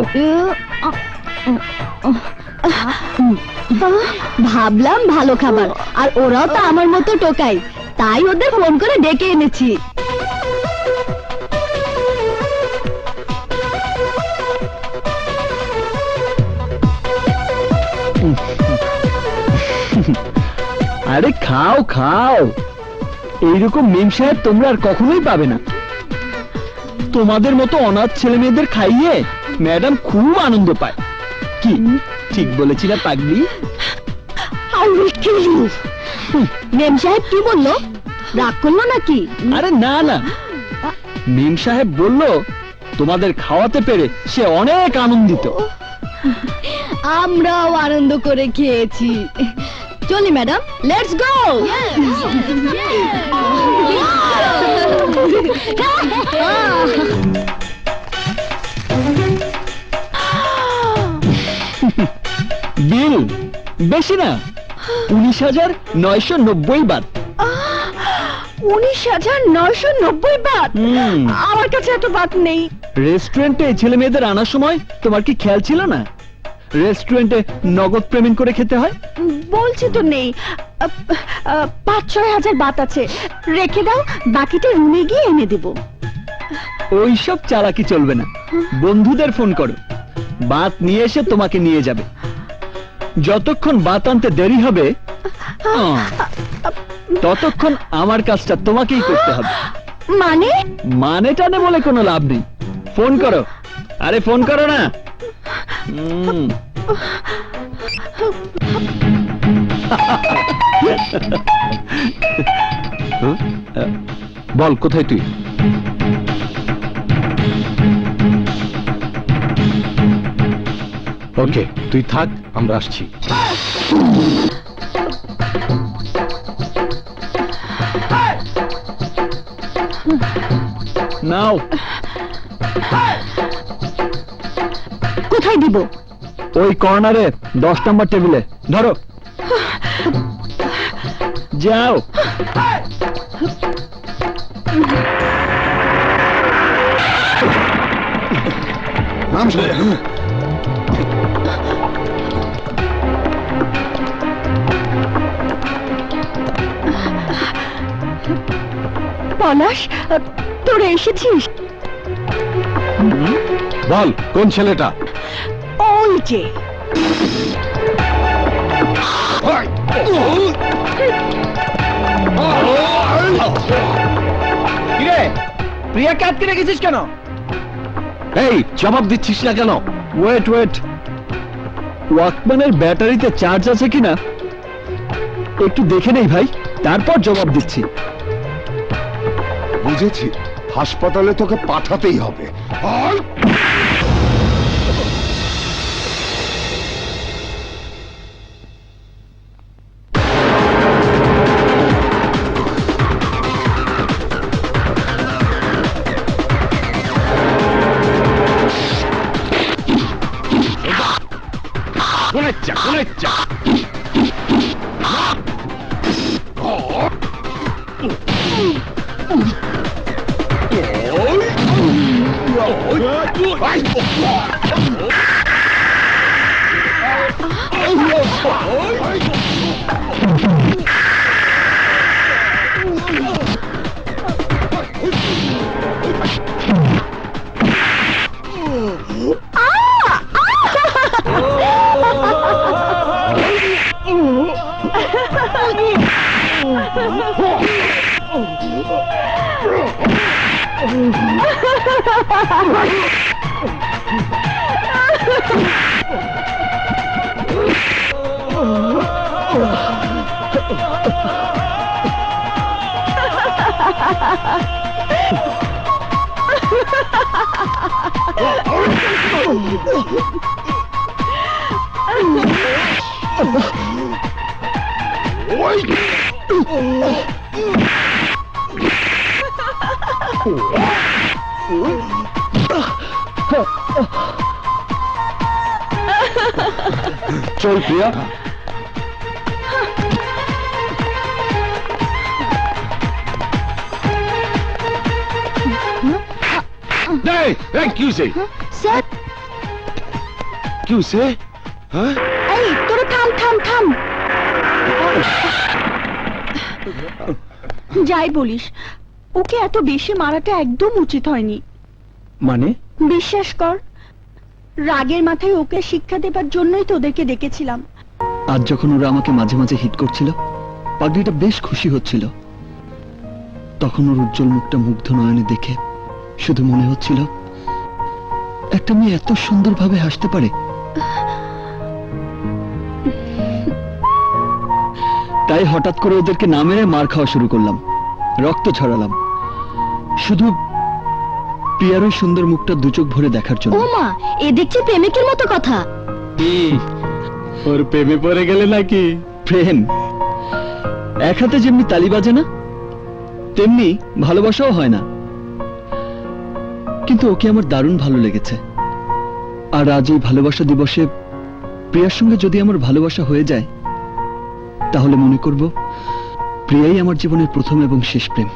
ভাবলাম ভালো খাবার, আর ওরাও তো আমার মতো টোকাই, তাই ওদের ফোন করে ডেকে এনেছি। আরে খাও খাও, এইরকম মেম সাহেব তোমরা আর কখনোই পাবে না। তোমাদের মতো অনাথ ছেলে মেয়েদের খাইয়ে ম্যাডাম খুব আনন্দ পায়। কি ঠিক বলেছি না পাগলি? মেম সাহেব কি বললো? রাগ করলো নাকি? আরে না না, মেম সাহেব বলল তোমাদের খাওয়াতে পেরে সে অনেক আনন্দিত। আমরাও আনন্দ করে খেয়েছি। চলি ম্যাডাম, লেটস গো। বিল বেশি না, 19,990 বাট। 19,990 বাট? হুম। আমার কাছে এত বাট নেই। রেস্টুরেন্টে ছেলে মেয়েদের আনার সময় তোমার কি খেয়াল ছিল না? রেস্টুরেন্টে নগদ পেমেন্ট করে খেতে হয়। বলছি তো নেই। 5-6 হাজার বাত আছে, রেখে দাও, বাকিটা রুমে গিয়ে এনে দেব। ওইসব চালাকি চলবে না, বন্ধুদের ফোন করো, বাত নিয়ে এসে তোমাকে নিয়ে যাবে। যতক্ষণ বাত আনতে দেরি হবে ততক্ষণ আমার কাজটা তোমাকেই করতে হবে। মানে? মানে টানে বলে কোনো লাভ নেই, ফোন করো। আরে ফোন করো না। বল কোথায় তুই? ওকে তুই থাক, আমরা আসছি। নাও। কোথায় দিব? ওই কর্নারে 10 নম্বর টেবিলে ধরো। যাও। পলাশ, তোরা এসেছিস? বল কোন ছেলেটা? ওই যে কিরে, প্রিয়াকে আটকে রেখেছিস কেন? এই জবাব দিচ্ছিস না কেন? ওয়েট ওয়েট, ওয়াকম্যানের ব্যাটারিতে চার্জ আছে কিনা একটু দেখে নেই ভাই, তারপর জবাব দিচ্ছি। বুঝেছি, হাসপাতালে তোকে পাঠাতেই হবে। চল প্রিয়া। স্যার, এই তোরা থাম থাম থাম। যাই বলিস, ওকে এত বেশি মারাটা একদম উচিত হয়নি। মানে? বিশ্বাস কর, রাগের মাথায় ওকে শিক্ষা দেবার জন্যই তোদেরকে ডেকেছিলাম। আজ যখন ওরা আমাকে মাঝে মাঝে হিট করছিল, পাগড়িটা বেশ খুশি হচ্ছিল। তখন ওর উজ্জ্বল মুখটা মুগ্ধ নয়নে দেখে শুধু মনে হচ্ছিল একটা মেয়ে এত সুন্দরভাবে হাসতে পারে। তাই হঠাৎ করে ওদেরকে না মেরে মার খাওয়া শুরু করলাম, রক্ত ছড়ালাম, শুধু প্রিয়ার ওই সুন্দর মুখটা দু চোখ ভরে দেখার জন্য। ও মা, এ দেখছি প্রেমিকের মতো কথা। ওর প্রেমে পড়ে গেলে নাকি? প্রেম এক হাতে যেমনি তালি বাজে না, তেমনি ভালোবাসাও হয় না। কিন্তু ওকে আমার দারুণ ভালো লেগেছে। আর আজ এই ভালোবাসা দিবসে প্রিয়ার সঙ্গে যদি আমার ভালোবাসা হয়ে যায়, তাহলে মনে করব প্রিয়াই আমার জীবনের প্রথম এবং শেষ প্রেম।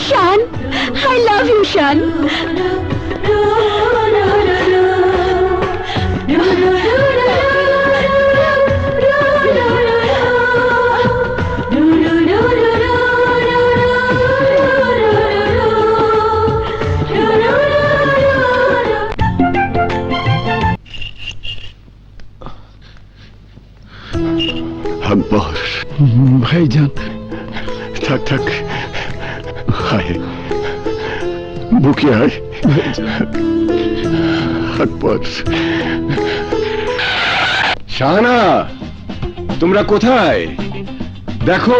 শান, I love you, শান। আকবর ভাইজান, থাক থাক, আয় বুকে আয়। আকবর, শাহানা, তোমরা কোথায়? দেখো,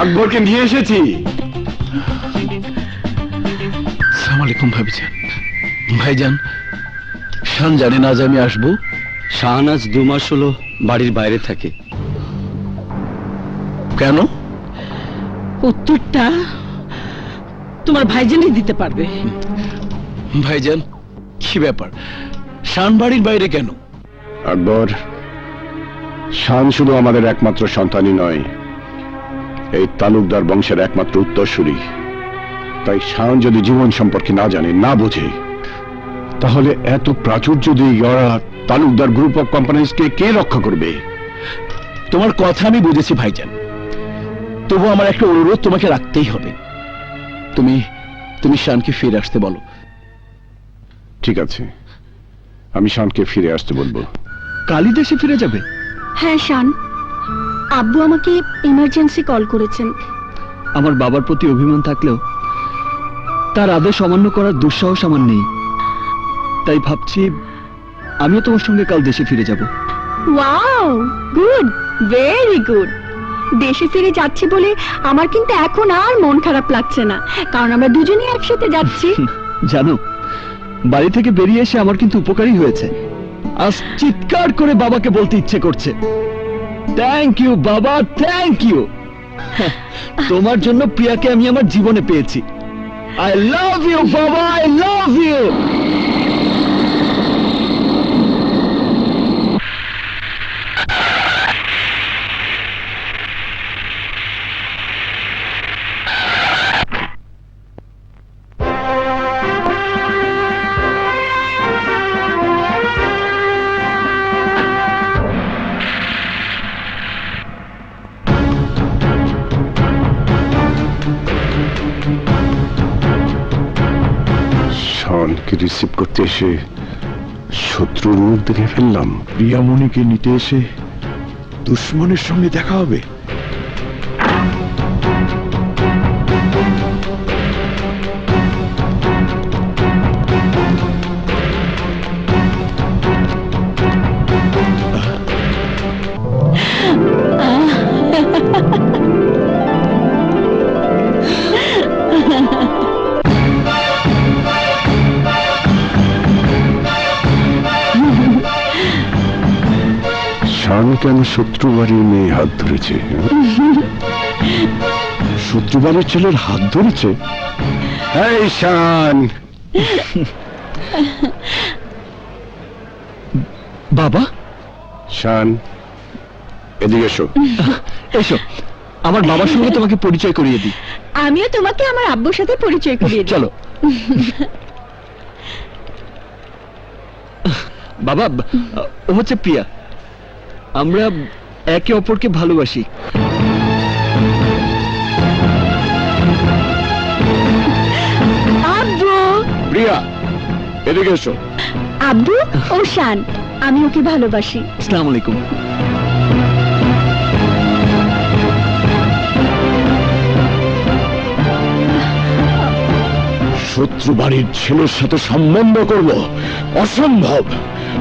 আকবরকে নিয়ে এসেছি। আসসালামু আলাইকুম ভাবিজান। ভাইজান, শান জানে না যে আমি আসবো? শান আজ 2 মাস হলো বাড়ির বাইরে থাকে। কেন? উত্তরটা তোমার ভাইজানই দিতে পারবে। ভাইজান, কি ব্যাপার? শান বাড়ির বাইরে কেন? আকবর, শান শুধু আমাদের একমাত্র সন্তানই নয়, এই তালুকদার বংশের একমাত্র উত্তরসূরি। তাই শান যদি জীবন সম্পর্কে না জানে, না বোঝে, তাহলে এত প্রাচুর্য দিয়ে গড়া তালুকদার গ্রুপ অফ কোম্পানিজকে কে রক্ষা করবে? তোমার কথা আমি বুঝেছি ভাইজান, তবু আমার একটা অনুরোধ তোমাকে রাখতেই হবে। তুমি শানকে ফিরে আসতে বলো। ঠিক আছে, আমি শানকে ফিরে আসতে বলবো। কালই দেশে ফিরে যাবে? হ্যাঁ শান, আব্বু আমাকে ইমার্জেন্সি কল করেছেন। আমার বাবার প্রতি অভিমান থাকলেও তার আদেশ অমান্য করার দুঃসাহস আমার নেই। তাই ভাবছি আমিও তোমার সঙ্গে কাল দেশে ফিরে যাব। Wow, good, very good. দেশে ফিরে যাচ্ছি বলে আমার কিন্তু এখন আর মন খারাপ লাগছে না, কারণ আমরা দুজনেই একসাথে যাচ্ছি। জানো, বাড়ি থেকে বেরিয়ে এসে আমার কিন্তু উপকারই হয়েছে। আজ চিৎকার করে বাবাকে বলতে ইচ্ছে করছে, থ্যাংক ইউ বাবা, থ্যাংক ইউ। তোমার জন্য প্রিয়াকে আমি আমার জীবনে পেয়েছি। আই লাভ ইউ বাবা, আই লাভ ইউ। শানকে রিসিভ করতে এসে শত্রুর মুখ দেখে ফেললাম। প্রিয়ামণিকে নিতে এসে দুশ্মনের সঙ্গে দেখা হবে। শান কেন শত্রু বাড়ির মেয়ে হাত ধরেছে? শত্রু বাড়ির ছেলের হাত ধরেছে? এই শান! বাবা, শান, এদিকে এসো। এসো, আমার বাবার সঙ্গে তোমাকে পরিচয় করিয়ে দিই। আমিও তোমাকে আমার আব্বুর সাথে পরিচয় করিয়ে দিই। চলো। বাবা, ও হচ্ছে প্রিয়া। আমরা একে অপরকে ভালোবাসি। আব্বু, প্রিয়া, এদিকে এসো। আব্বু ও শান, আমি ওকে ভালোবাসি। আসসালামু আলাইকুম। শত্রু বাড়ির ছেলের সাথে সম্বন্ধ করব? অসম্ভব।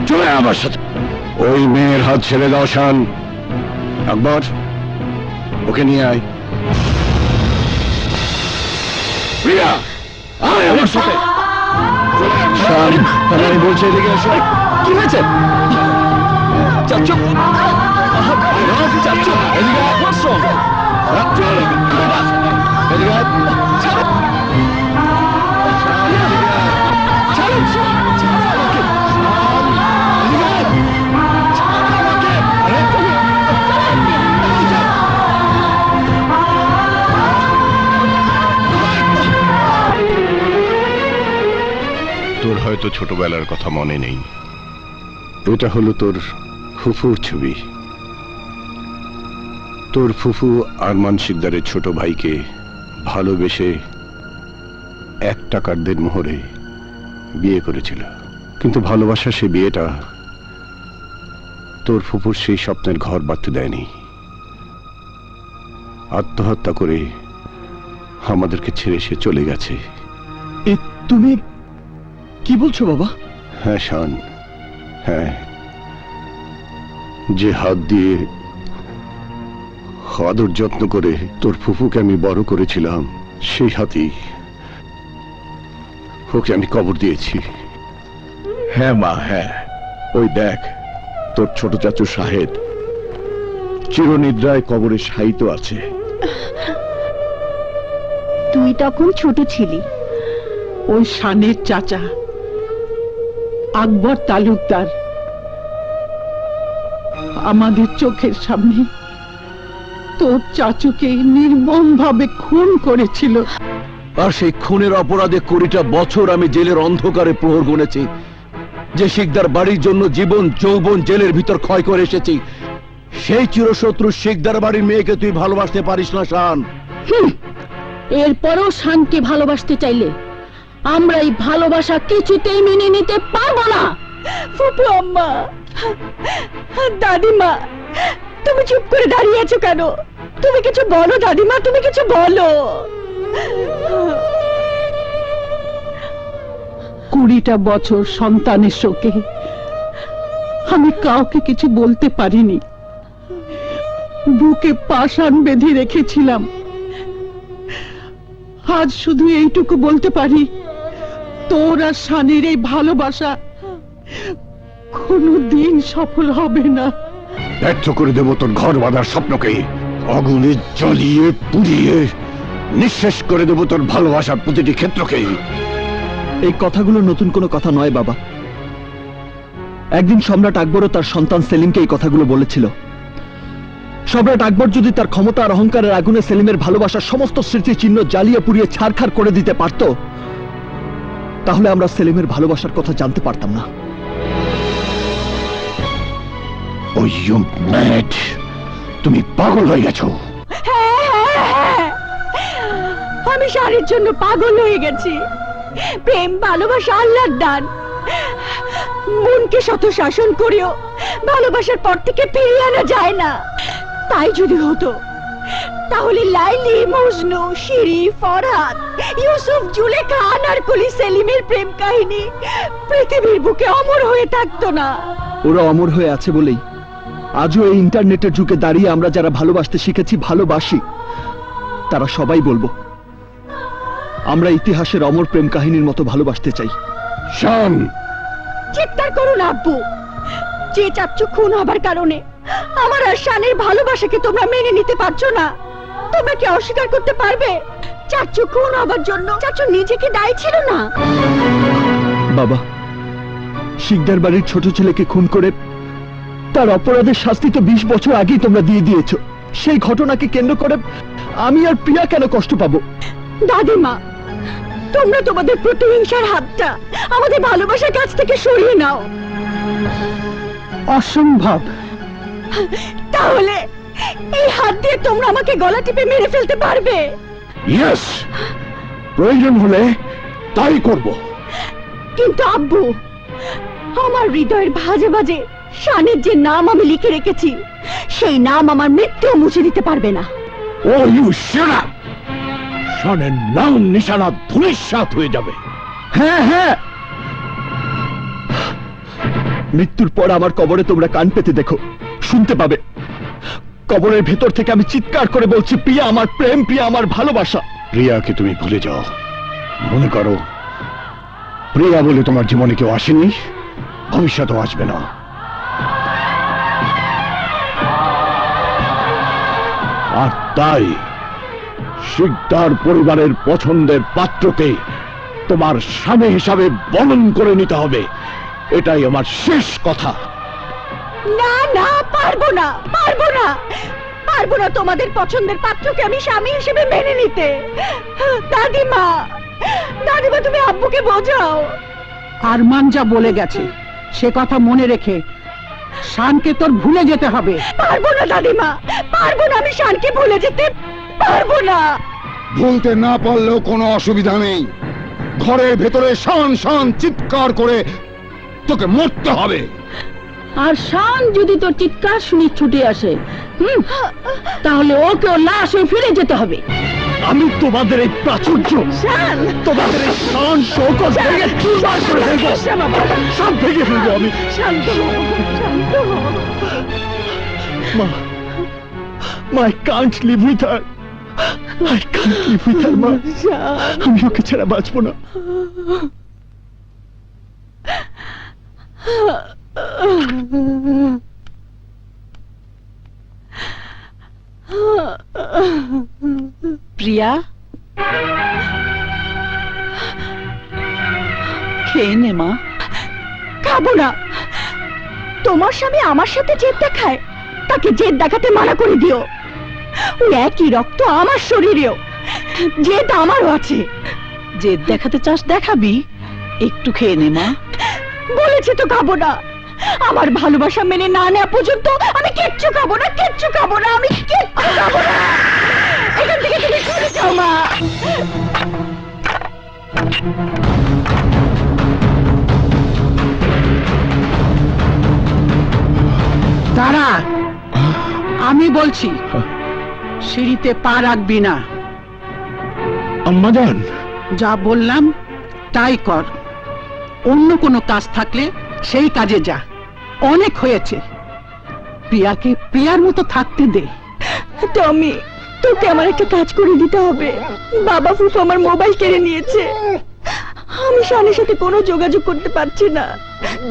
চলে আয় আমার সাথে। ওই মেয়ের হাত ছেড়ে দাও শান। আকবর, ওকে নিয়ে আয়। প্রিয়া, আয় আমার সাথে। শান, আমি বলছি এদিকে এসো। কি হয়েছে? চাচু, চাচু, এদিকে আয়। What's wrong? এদিকে আয়। তোর হয়তো ছোটবেলার কথা মনে নেই, এটা হলো তোর ফুফুর ছবি। তোর ফুফু আরমান শিকদারের ছোট ভাইকে ভালোবেসে 1 টাকার দেনমোহরে বিয়ে করেছিল, কিন্তু ভালোবাসা সে বিয়েটা তোর ফুফুর সেই স্বপ্নের ঘর বাঁধতে দেয়নি। আত্মহত্যা করে আমাদেরকে ছেড়ে সে চলে গেছে। তুমি কি বলছো বাবা? হ্যাঁ শান, হ্যাঁ। যে হাত দিয়ে আদর যত্ন করে তোর ফুফুকে আমি বড় করেছিলাম, সেই হাতেই ওকে আমি কবর দিয়েছি। হ্যাঁ মা, হ্যাঁ। ওই দেখ, তোর ছোট চাচু শাহেদ চিরনিদ্রায় কবরে শায়িত আছে। তুই তখন ছোট ছিলি। ওই শানের চাচা আকবর তালুকদার আমাদের চোখের সামনে তোর চাচুকে নির্মমভাবে খুন করেছিল। আর সেই খুনের অপরাধে 20টা বছর আমি জেলের অন্ধকারে প্রহর গুনেছি। যে শিকদার বাড়ির জন্য জীবন যৌবন জেলের ভিতর ক্ষয় করে এসেছি, সেই চিরশত্রু শিকদার বাড়ির মেয়েকে তুই ভালোবাসতে পারিস না শান। এরপরও শানকে ভালোবাসতে চাইলে আমরা এই ভালোবাসা কিছুতেই মেনে নিতে পারবো না। ফুপু আম্মা, দাদিমা, তুমি চুপ করে দাঁড়িয়ে আছো কেন? তুমি কিছু বলো দাদিমা, তুমি কিছু বলো। 20টা বছর সন্তানের শোকে আমি কাউকে কিছু বলতে পারিনি। বুকে পাষাণ বেঁধে রেখেছিলাম। আজ শুধু এইটুকু বলতে পারি, তোর আর শানের এই ভালোবাসা কোনোদিন সফল হবে না। ব্যর্থ করে দেব তোর ঘর বাঁধার স্বপ্নকে, আগুনে জ্বালিয়ে পুড়িয়ে নিঃশেষ করে দেব তোর ভালোবাসার প্রতিটি ক্ষেত্রকে। এই কথাগুলো নতুন কোনো কথা নয় বাবা। একদিন সম্রাট আকবরও তার সন্তান সেলিমকে এই কথাগুলো বলেছিল। সম্রাট আকবর যদি তার ক্ষমতা আর অহংকারের আগুনে সেলিমের ভালোবাসার সমস্ত স্মৃতিচিহ্ন জ্বালিয়ে পুড়িয়ে ছারখার করে দিতে পারত, তাহলে আমরা সেলিমের ভালোবাসার কথা জানতে পারতাম না। Oh, you mad! তুমি পাগল হয়ে গেছো। আমি শানের জন্য পাগল হয়ে গেছি। প্রেম ভালোবাসা আল্লাহর দান। মনকে শত শাসন করেও ভালোবাসার পর থেকে ফিরিয়ে আনা যায় না। তাই যদি হতো, তাহলে লাইলি, মজনু, শিরি, ফরহাদ, ইউসুফ, জুলেখা, আনারকলি, সেলিমের প্রেম কাহিনী পৃথিবীর বুকে অমর হয়ে থাকতো না। ওরা অমর হয়ে আছে বলেই আজও এই ইন্টারনেটের যুগে দাঁড়িয়ে আমরা যারা ভালোবাসতে শিখেছি, ভালোবাসি, তারা সবাই বলবো আমরা ইতিহাসের অমর প্রেম কাহিনীর মতো ভালোবাসতে চাই। শান, চিৎকার করুন আব্বু। যে চাচ্চু খুন হবার কারণে আমার আর শানের ভালোবাসাকে তোমরা মেনে নিতে পারছো না, তোমরা কি অস্বীকার করতে পারবে চাচ্চু খুন হবার জন্য চাচ্চু নিজেকে দায়ী ছিল না? বাবা, শিকদার বাড়ির ছোট ছেলেকে খুন করে তার অপরাধের শাস্তি তো 20 বছর আগেই তোমরা দিয়ে দিয়েছো। সেই ঘটনাকে কেন্দ্র করে আমি আর প্রিয়া কেন কষ্ট পাবো? দাদিমা, তোমরা তোমাদের প্রতিহিংসার হাতটা আমাদের ভালোবাসার কাছ থেকে সরিয়ে নাও। অসম্ভব। তাহলে এই হাত দিয়ে তোমরা আমাকে গলা টিপে মেরে ফেলতে পারবে? ইয়েস, প্রয়োজন হলে তাই করব। কিন্তু আব্বু, আমার হৃদয়ের ভাজে ভাজে শানের যে নাম আমি লিখে রেখেছি, সেই নাম আমার মৃত্যু মুছে দিতে পারবে না। ও ইউ শাট আপ! শানের নাম নিশানা ধূলিসাৎ হয়ে যাবে। হ্যাঁ হ্যাঁ, মৃত্যুর পর আমার কবরে তোমরা কান পেতে দেখো, শুনতে পাবে। কবরের ভেতর থেকে আমি চিৎকার করে বলছি, প্রিয়া আমার প্রেম, প্রিয়া আমার ভালোবাসা। প্রিয়াকে তুমি ভুলে যাও। মনে করো প্রিয়া বলে তোমার জীবনে কেউ আসেনি, ভবিষ্যতেও আসবে না। আর তাই শিকদার পরিবারের পছন্দের পাত্রকে তোমার স্বামী হিসাবে বরণ করে নিতে হবে। এটাই আমার শেষ কথা। না না, পারবো না, পারবো না, পারবো না তোমাদের পছন্দের পাত্রকে আমি স্বামী হিসেবে মেনে নিতে। দাদিমা, দাদিমা, তুমি আব্বুকে বোঝাও। আরমান যা বলে গেছে সে কথা মনে রেখে শানকে তোর ভুলে যেতে হবে। পারবো না দাদিমা, পারবো না, আমি শানকে ভুলে যেতে পারবো না। ভুলতে না পারলেও কোনো অসুবিধা নেই। ঘরের ভেতরে শান শান চিৎকার করে তোকে মরতে হবে। আর শান যদি তোর চিৎকার শুনে ছুটে আসে, তাহলে ওকেও লাশ হয়ে ফিরে যেতে হবে। আমি তোমাদের এই প্রাচুর্য, শান, তোমাদের এই শান শৌকত ভেঙে চুরমার করে ফেলবো। সব ভেঙে ফেলবো আমি। শান্ত হও, শান্ত হও। মা, I can't live with her. I can't live with her, মা। আমি ওকে ছাড়া বাঁচবো না। প্রিয়া, খেয়ে নে মা। খাবো না। তোমার স্বামী আমার সাথে জেদ দেখায়, তাকে জেদ দেখাতে মানা করে দিও। ওই একই রক্ত আমার শরীরেও, জেদ আমারও আছে। জেদ দেখাতে চাস দেখাবি, একটু খেয়ে নে মা। বলেছি তো খাবো না। আমার ভালোবাসা মেনে না নেওয়া পর্যন্ত আমি কিচ্ছু খাবো না, কিচ্ছু খাবো না, আমি কিচ্ছু খাবো না। এখান থেকে তুমি চলে যাও মা। দাঁড়া, আমি বলছি সিঁড়িতে পা রাখবি না। আম্মাজান, যা বললাম তাই কর। অন্য কোনো কাজ থাকলে সেই কাজে যা। অনেক হয়েছে, প্রিয়াকে প্রিয়ার মতো থাকতে দে। টমি, তোকে আমার একটা কাজ করে দিতে হবে। বাবা ফুফু আমার মোবাইল কেড়ে নিয়েছে, আমি শানের সাথে কোনো যোগাযোগ করতে পারছি না।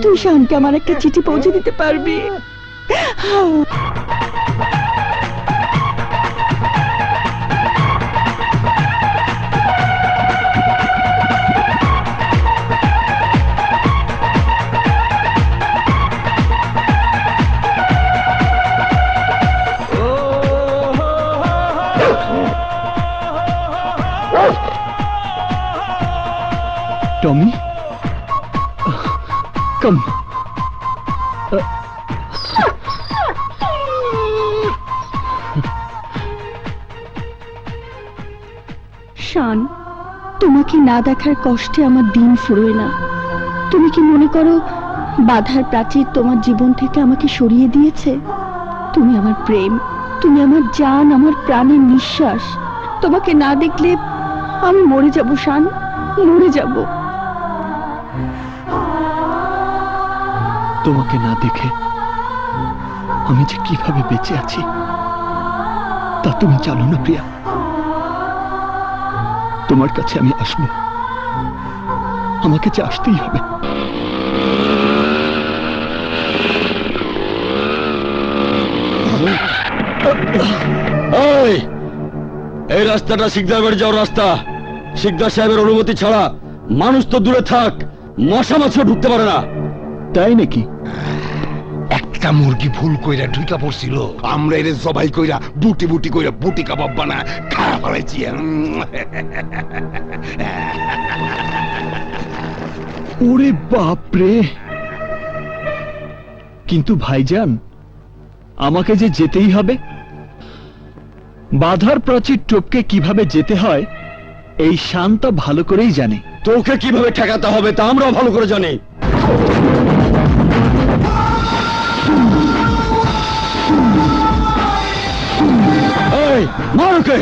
তুই শানকে আমার একটা চিঠি পৌঁছে দিতে পারবি? টমি, কম। শান, তোমাকে না দেখার কষ্টে আমার দিন ফুরোয় না। তুমি কি মনে করো বাধার প্রাচীর তোমার জীবন থেকে আমাকে সরিয়ে দিয়েছে? তুমি আমার প্রেম, তুমি আমার জান, আমার প্রাণের নিঃশ্বাস। তোমাকে না দেখলে আমি মরে যাব শান, মরে যাব। তোমাকে না দেখে আমি যে কিভাবে বেঁচে আছি তা তুমি জানো না প্রিয়া। তোমার কাছে আমি আসবো, আমাকে যে আসতেই হবে। এই রাস্তাটা শিকদার বাড়ি যাওয়ার রাস্তা। শিকদার সাহেবের অনুমতি ছাড়া মানুষ তো দূরে থাক, মশা মাছিও ঢুকতে পারে না। তাই নাকি? একটা মুরগি ভুল কইরা ঢুকা পড়ছিল, আমরা এর জবাই কইরা বুটি বুটি কইরা বুটি কাবাব বানা খাওয়া ফেলাইছি। ওরে বাপরে! কিন্তু ভাইজান, আমাকে যে যেতেই হবে। বাধার প্রাচীর টপকে কিভাবে যেতে হয় এই শান্ত ভালো করেই জানে। তোকে কিভাবে ঠেকাতে হবে তা আমরাও ভালো করে জানি। এই, মার ওকে!